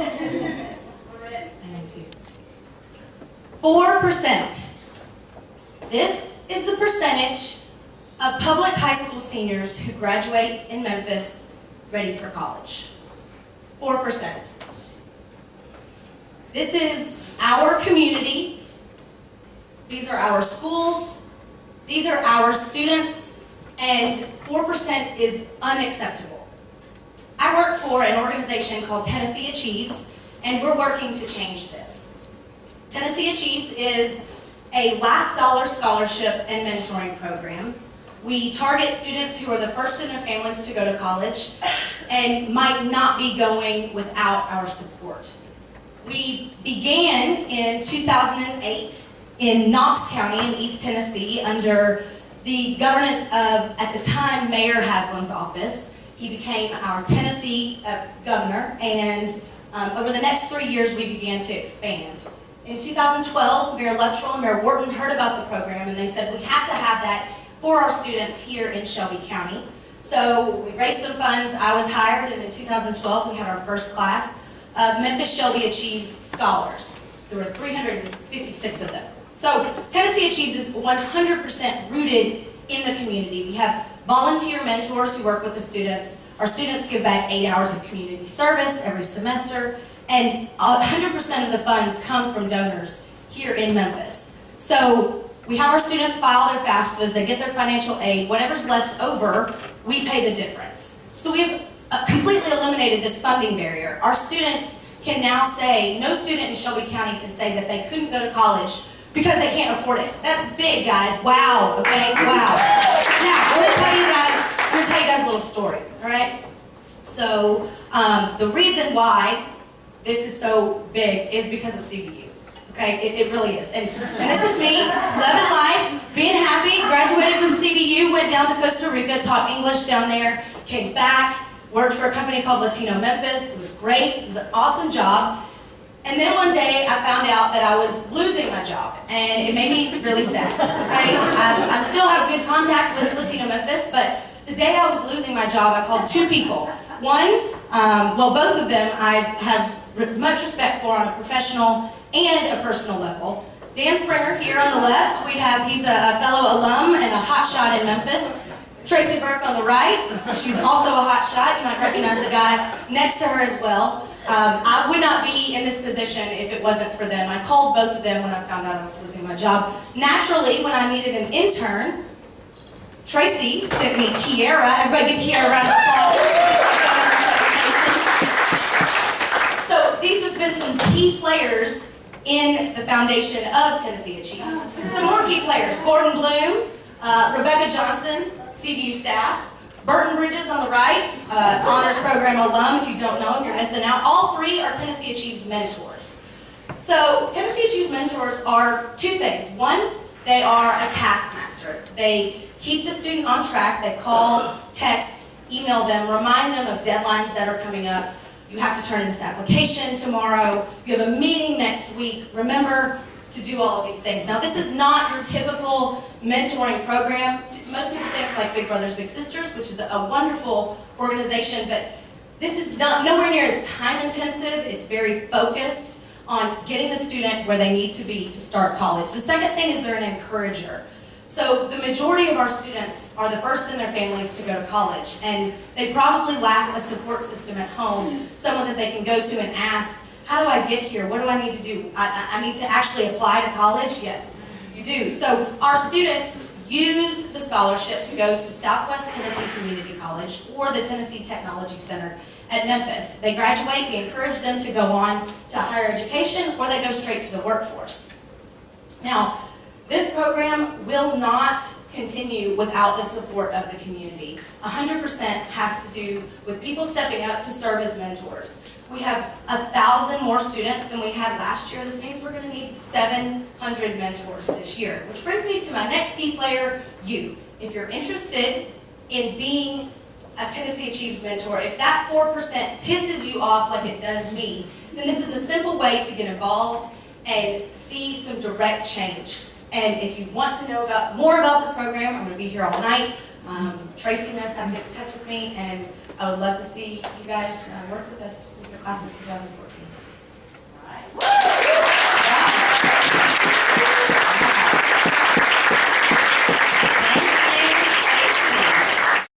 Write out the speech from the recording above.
I am too. 4%. This is the percentage of public high school seniors who graduate in Memphis ready for college. 4%. This is our community. These are our schools. These are our students. And 4% is unacceptable. I work for an organization called tnAchieves, and we're working to change this. tnAchieves is a last dollar scholarship and mentoring program. We target students who are the first in their families to go to college and might not be going without our support. We began in 2008 in Knox County in East Tennessee under the governance of, at the time, Mayor Haslam's office. He became our Tennessee governor, and over the next 3 years we began to expand. In 2012, Mayor Luttrell and Mayor Wharton heard about the program, and they said we have to have that for our students here in Shelby County. So we raised some funds. I was hired, and in 2012 we had our first class of Memphis Shelby Achieves scholars. There were 356 of them. So tnAchieves is 100% rooted in the community. We have volunteer mentors who work with the students. Our students give back 8 hours of community service every semester, and 100% of the funds come from donors here in Memphis. So we have our students file their FAFSAs, they get their financial aid, whatever's left over, we pay the difference. So we have completely eliminated this funding barrier. Our students can now say, no student in Shelby County can say that they couldn't go to college because they can't afford it. That's big, guys. Wow, okay, wow. Now, I'm gonna tell you guys a little story, all right? So, the reason why this is so big is because of CBU, okay? It really is. And this is me, loving life, being happy, graduated from CBU, went down to Costa Rica, taught English down there, came back, worked for a company called Latino Memphis. It was great, it was an awesome job. And then one day I found out that I was losing my job, and it made me really sad, okay? I still have good contact with Latino Memphis, but the day I was losing my job, I called two people. One, well, both of them I have much respect for on a professional and a personal level. Dan Springer here on the left, he's a fellow alum and a hot shot in Memphis. Tracy Burke on the right, she's also a hot shot. You might recognize the guy next to her as well. I would not be in this position if it wasn't for them. I called both of them when I found out I was losing my job. Naturally, when I needed an intern, Tracy sent me Kiara. Everybody give Kiara a round of applause. So these have been some key players in the foundation of tnAchieves. Some more key players: Gordon Bloom, Rebecca Johnson, CBU staff. Burton Bridges on the right, honors program alum. If you don't know him, you're missing out. All three are tnAchieves mentors. So tnAchieves mentors are two things. One, they are a taskmaster. They keep the student on track. They call, text, email them, remind them of deadlines that are coming up. You have to turn in this application tomorrow. You have a meeting next week. Remember to do all of these things. Now, this is not your typical mentoring program. Most people think like Big Brothers Big Sisters, which is a wonderful organization, but this is nowhere near as time intensive. It's very focused on getting the student where they need to be to start college. The second thing is they're an encourager. So the majority of our students are the first in their families to go to college, and they probably lack a support system at home, someone that they can go to and ask, how do I get here? What do I need to do? I need to actually apply to college? Yes, you do. So our students use the scholarship to go to Southwest Tennessee Community College or the Tennessee Technology Center at Memphis. They graduate, we encourage them to go on to higher education, or they go straight to the workforce. Now, this program will not continue without the support of the community. 100% has to do with people stepping up to serve as mentors. We have 1,000 more students than we had last year. This means we're going to need 700 mentors this year, which brings me to my next key player, you. If you're interested in being a tnAchieves mentor, if that 4% pisses you off like it does me, then this is a simple way to get involved and see some direct change. And if you want to know more about the program, I'm going to be here all night. Tracy knows how to get in touch with me, and I would love to see you guys work with us with the class of 2014.